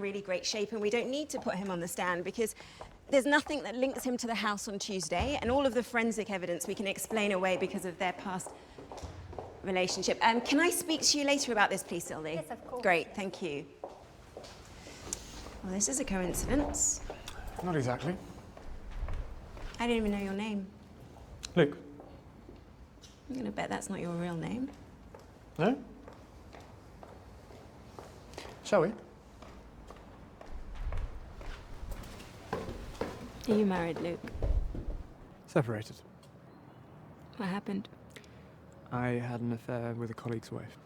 really great shape, and we don't need to put him on the stand because there's nothing that links him to the house on Tuesday, and all of the forensic evidence we can explain away because of their past relationship. Can I speak to you later about this, please, Sylvie? Yes, of course. Great, thank you. Well, this is a coincidence. Not exactly. I don't even know your name. Luke. I'm gonna bet that's not your real name. No? Shall we? Are you married, Luke? Separated. What happened? I had an affair with a colleague's wife.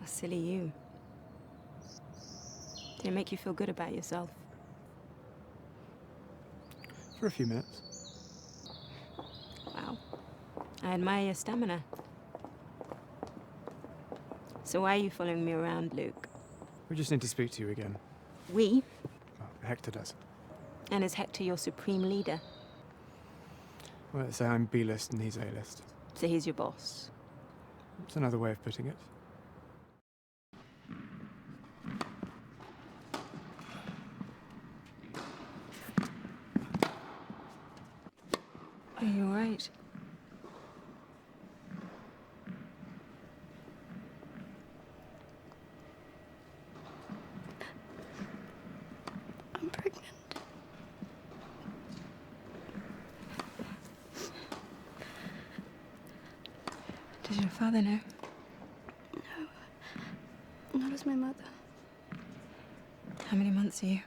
Oh, silly you. Did it make you feel good about yourself? For a few minutes. Wow. I admire your stamina. So why are you following me around, Luke? We just need to speak to you again. We? Well, Hector does. And is Hector your supreme leader? Well, let's say I'm B-list and he's A-list. So he's your boss? It's another way of putting it. Are you all right? I'm pregnant. Does your father know? No, not as my mother. How many months are you?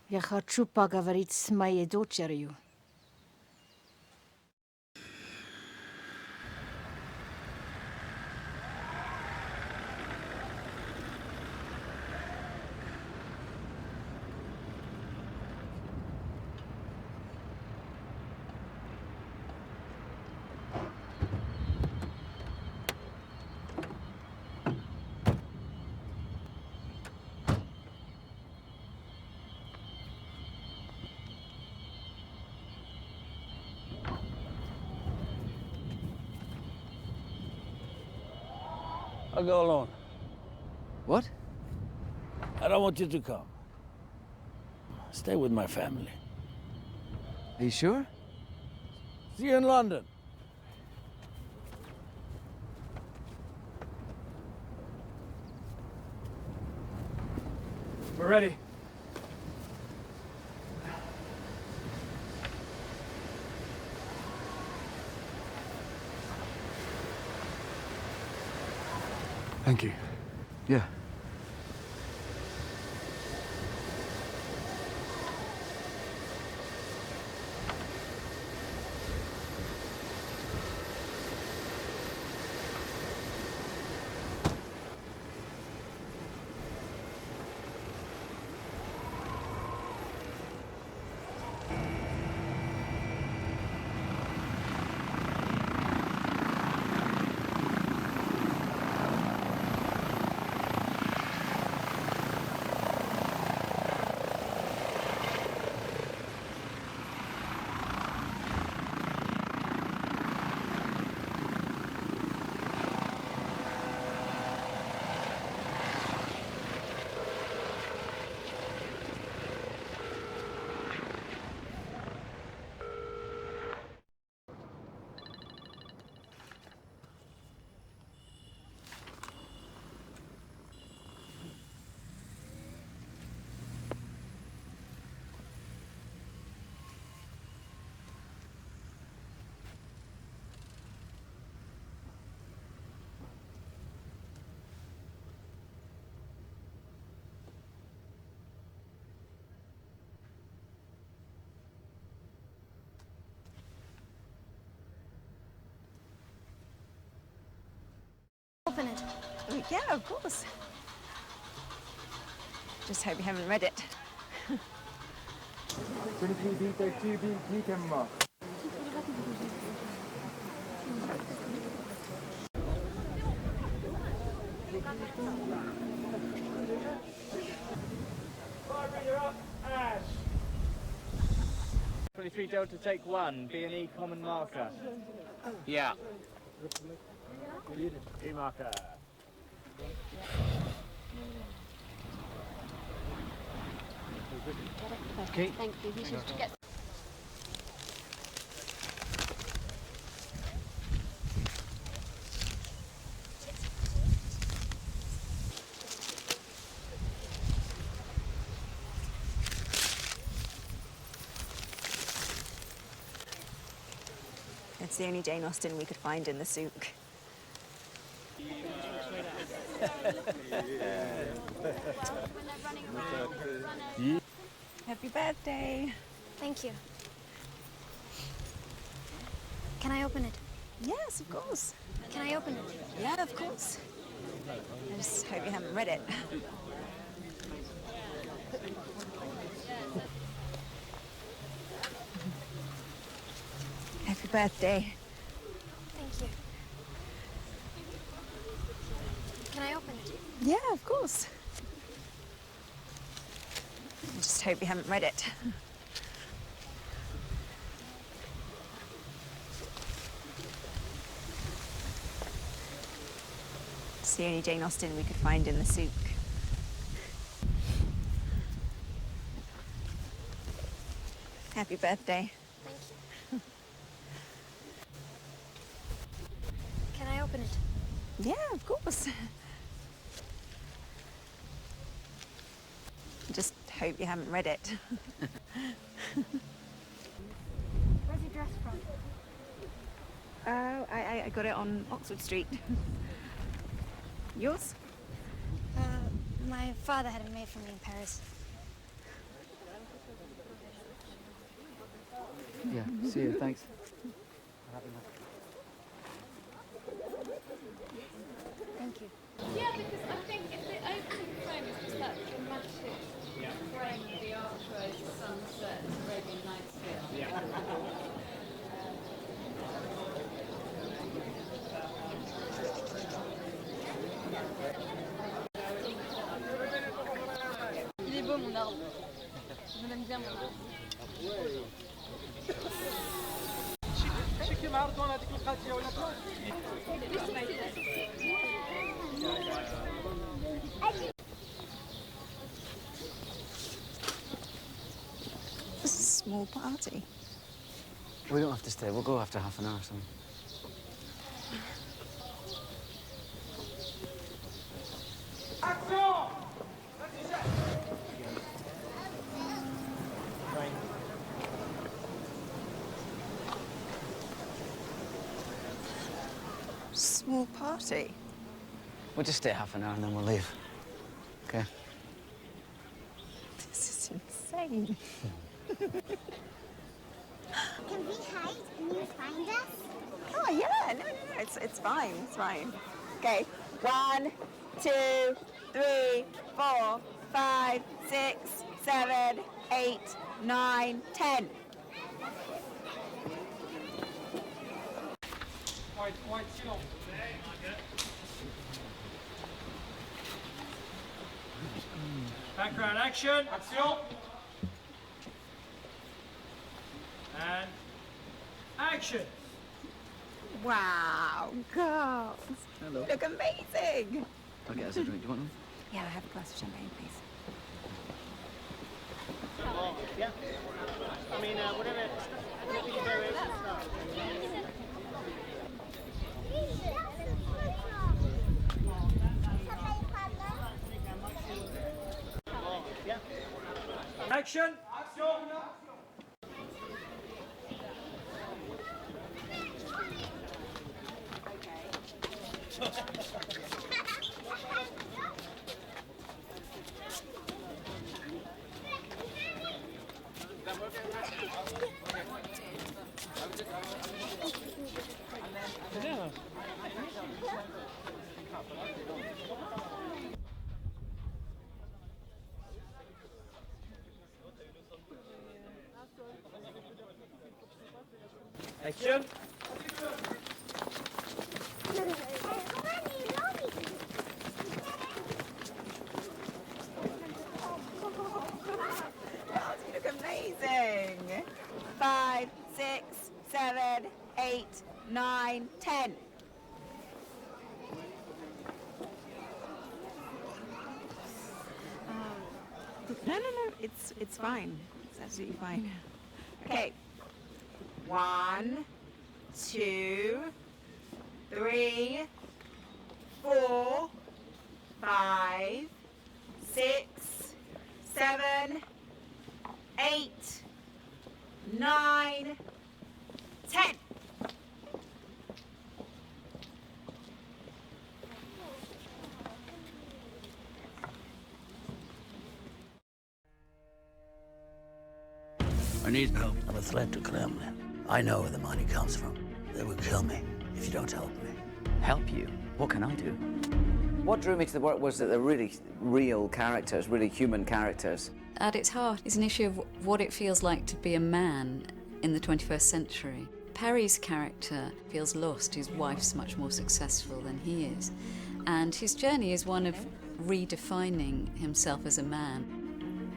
Я хочу поговорить с моей дочерью. I'll go alone. What? I don't want you to come. Stay with my family. Are you sure? See you in London. We're ready. Thank you. Yeah. open it? Oh, yeah, of course. Just hope you haven't read it. Ash. 23 Delta, take 1. B&E common marker. Yeah. E marker. Okay. Thank you. You should get. It's the only Jane Austen we could find in the souk. Happy birthday. Thank you. Can I open it? Yes, of course. Can I open it? Yeah, of course. I just hope you haven't read it. Happy birthday. Thank you. Can I open it? Yeah, of course. I just hope you haven't read it. It's the only Jane Austen we could find in the souk. Happy birthday. Thank you. Can I open it? Yeah, of course. Just hope you haven't read it. Where's your dress from? Oh, I got it on Oxford Street. Yours? My father had it made for me in Paris. Yeah, see you, thanks. Thank you. Yeah, because I think if the opening frame is just that dramatic frame of the archways, the sunset, Arabian Nights feel. Il est beau mon arbre. Je l'aime bien mon arbre. This is a small party. We don't have to stay. We'll go after half an hour or something. Small party? We'll just stay half an hour and then we'll leave. Okay? This is insane. Can we hide and you find us? Oh, yeah, no, it's fine, it's fine. Okay, 1, 2, 3, 4, 5, 6, 7, 8, 9, 10. Background action. Action. And action. Wow, girls. Hello. Look amazing. I'll get us a drink. Do you want one? Yeah, I'll have a glass of champagne, please. Yeah. I mean, whatever you do is start. Yeah. Action. Action. You look amazing. 5, 6, 7, 8, 9, 10. No, it's fine. It's absolutely fine. Okay. 1, 2, 3, 4, 5, 6, 7, 8, 9, 10. I need help. I'm a threat to Kremlin. I know where the money comes from. They will kill me if you don't help me. Help you? What can I do? What drew me to the work was that they're really real characters, really human characters. At its heart is an issue of what it feels like to be a man in the 21st century. Perry's character feels lost. His wife's much more successful than he is. And his journey is one of redefining himself as a man.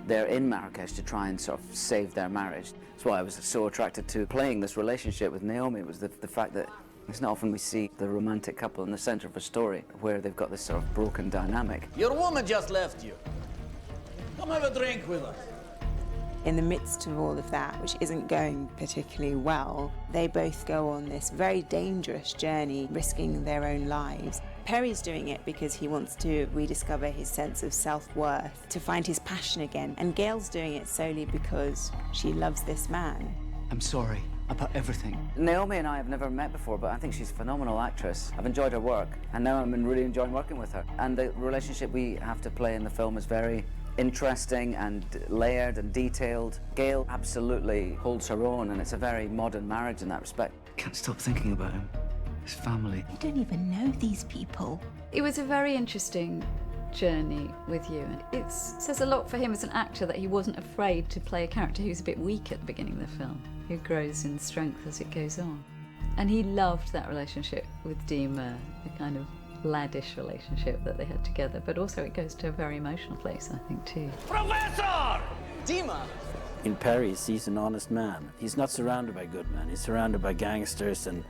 They're in Marrakesh to try and sort of save their marriage. That's why I was so attracted to playing this relationship with Naomi, was the fact that it's not often we see the romantic couple in the center of a story where they've got this sort of broken dynamic. Your woman just left you. Come have a drink with us. In the midst of all of that, which isn't going particularly well, they both go on this very dangerous journey, risking their own lives. Perry's doing it because he wants to rediscover his sense of self-worth, to find his passion again, and Gail's doing it solely because she loves this man. I'm sorry about everything. Naomi and I have never met before, but I think she's a phenomenal actress. I've enjoyed her work, and now I'm really enjoying working with her. And the relationship we have to play in the film is very interesting and layered and detailed. Gail absolutely holds her own, and it's a very modern marriage in that respect. Can't stop thinking about him, his family. You don't even know these people. It was a very interesting journey with you, and it says a lot for him as an actor that he wasn't afraid to play a character who's a bit weak at the beginning of the film, who grows in strength as it goes on. And he loved that relationship with Dima, the kind of laddish relationship that they had together, but also it goes to a very emotional place, I think, too. Professor! Dima! In Paris, he's an honest man. He's not surrounded by good men. He's surrounded by gangsters and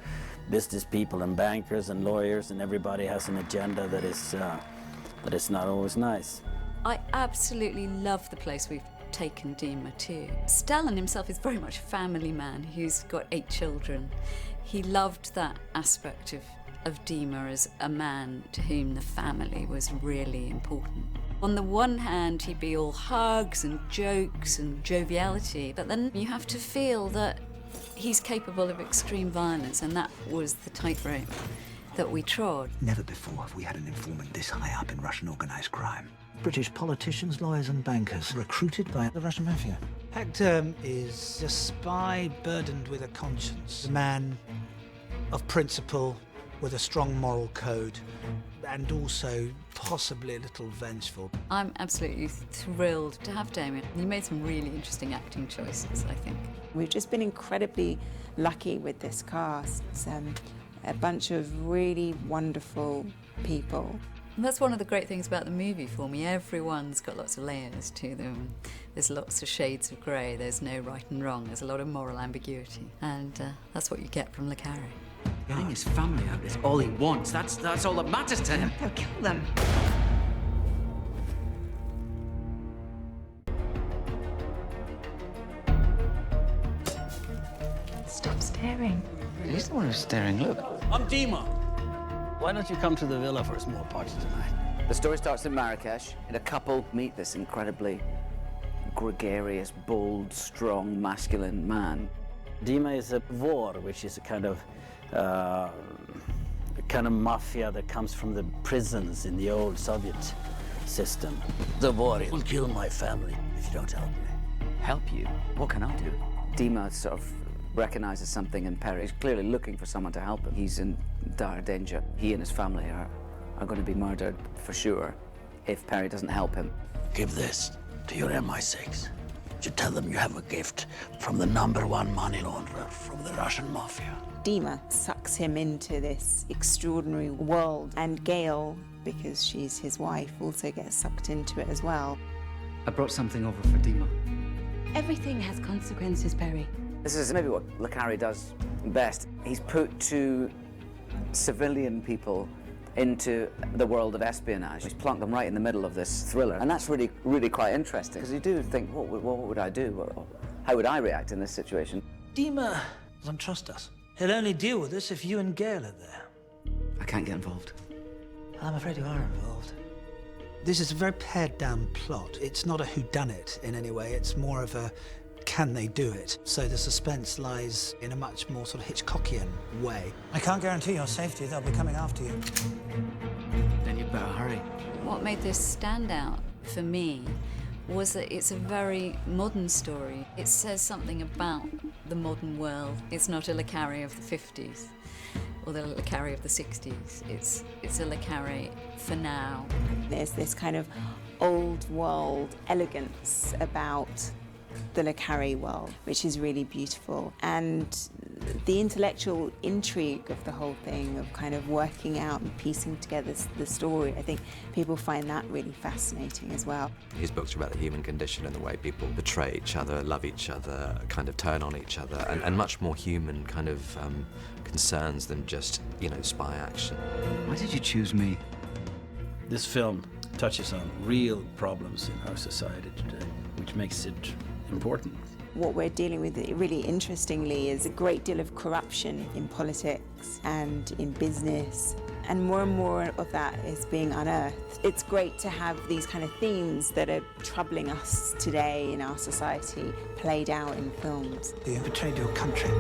business people and bankers and lawyers, and everybody has an agenda that is not always nice. I absolutely love the place we've taken Dima to. Stalin himself is very much a family man who's got 8 children. He loved that aspect of Dima as a man to whom the family was really important. On the one hand, he'd be all hugs and jokes and joviality, but then you have to feel that he's capable of extreme violence, and that was the tightrope that we trod. Never before have we had an informant this high up in Russian organised crime. British politicians, lawyers and bankers recruited by the Russian mafia. Hector is a spy burdened with a conscience, a man of principle with a strong moral code, and also possibly a little vengeful. I'm absolutely thrilled to have Damien. He made some really interesting acting choices, I think. We've just been incredibly lucky with this cast. It's a bunch of really wonderful people. And that's one of the great things about the movie for me. Everyone's got lots of layers to them. There's lots of shades of grey. There's no right and wrong. There's a lot of moral ambiguity. And that's what you get from Le Carré. Getting his family out is all he wants. That's all that matters to him. They'll kill them. Stop staring. He's the one who's staring. Look. I'm Dima. Why don't you come to the villa for a small party tonight? The story starts in Marrakesh, and a couple meet this incredibly gregarious, bold, strong, masculine man. Dima is a vor, which is a kind of mafia that comes from the prisons in the old Soviet system. The vor will kill my family if you don't help me. Help you? What can I do? Dima sort of recognizes something in Perry. He's clearly looking for someone to help him. He's in dire danger. He and his family are going to be murdered for sure if Perry doesn't help him. Give this to your MI6. You tell them you have a gift from the #1 money launderer from the Russian mafia. Dima sucks him into this extraordinary world, and Gail, because she's his wife, also gets sucked into it as well. I brought something over for Dima. Everything has consequences, Perry. This is maybe what Le Carré does best. He's put two civilian people into the world of espionage. He's plunked them right in the middle of this thriller. And that's really, really quite interesting, because you do think, what would I do? How would I react in this situation? Dima doesn't trust us. He'll only deal with us if you and Gail are there. I can't get involved. I'm afraid you are involved. This is a very pared-down plot. It's not a whodunit in any way. It's more of a can they do it? So the suspense lies in a much more sort of Hitchcockian way. I can't guarantee your safety. They'll be coming after you. Then you'd better hurry. What made this stand out for me was that it's a very modern story. It says something about the modern world. It's not a Le Carré of the 50s or the Le Carré of the 60s. It's a Le Carré for now. There's this kind of old world elegance about the Le Carré world, which is really beautiful. And the intellectual intrigue of the whole thing, of kind of working out and piecing together the story, I think people find that really fascinating as well. His books are about the human condition and the way people betray each other, love each other, kind of turn on each other, and much more human kind of concerns than just, you know, spy action. Why did you choose me? This film touches on real problems in our society today, which makes it important. What we're dealing with, really interestingly, is a great deal of corruption in politics and in business, and more of that is being unearthed. It's great to have these kind of themes that are troubling us today in our society played out in films. You betrayed your country.